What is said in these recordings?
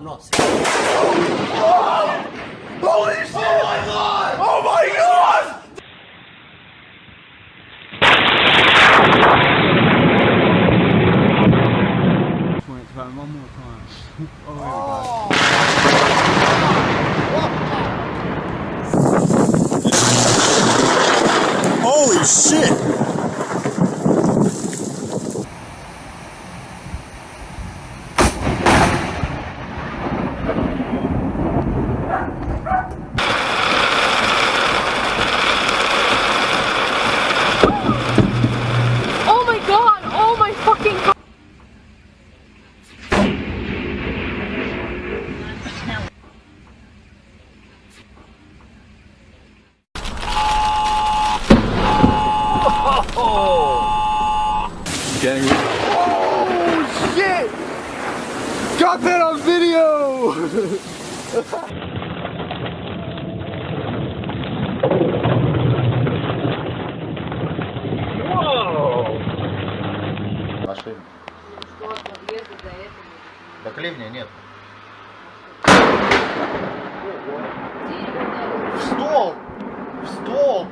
not seeing. Holy shit! Oh my god! Oh my god! One more time. Oh, there we go. Holy shit! Oh my god! Oh my fucking god! Getting it. Oh shit! Got that on video! Машина. До клевня нет. В столб! В столб!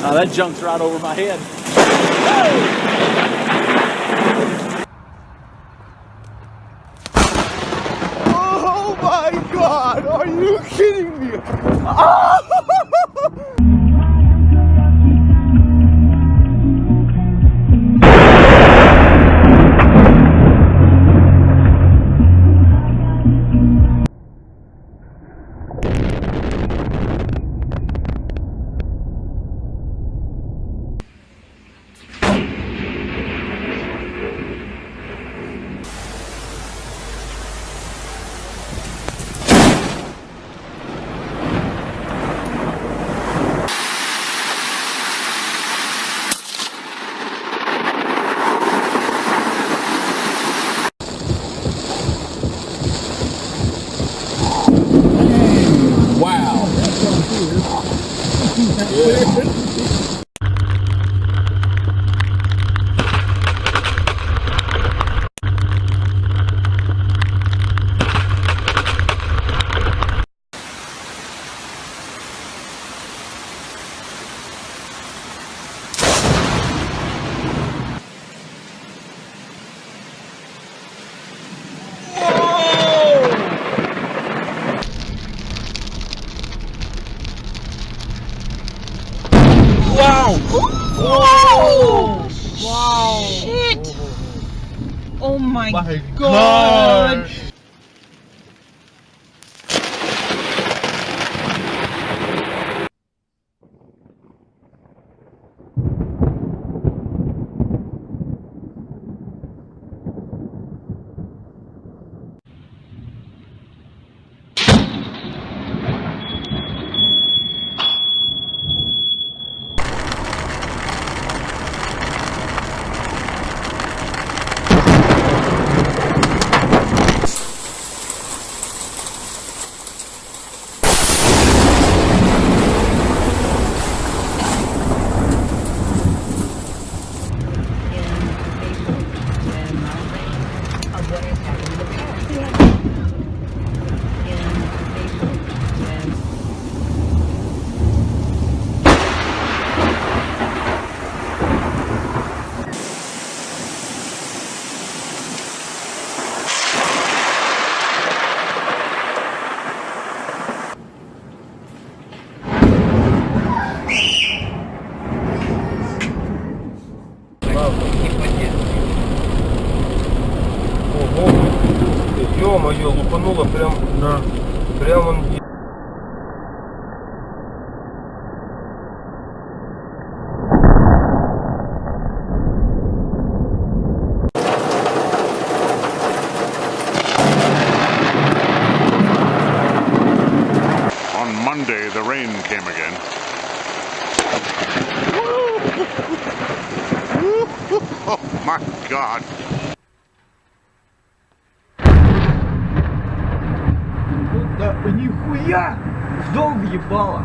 Oh, that jumped right over my head. Oh my god! Are you kidding me? Wow! Oh! Wow! Shit! Oh my god! Ё-моё, лупануло прям, да, прям он. On Monday, the rain came again. Oh my God. Да нихуя! В дом въебало!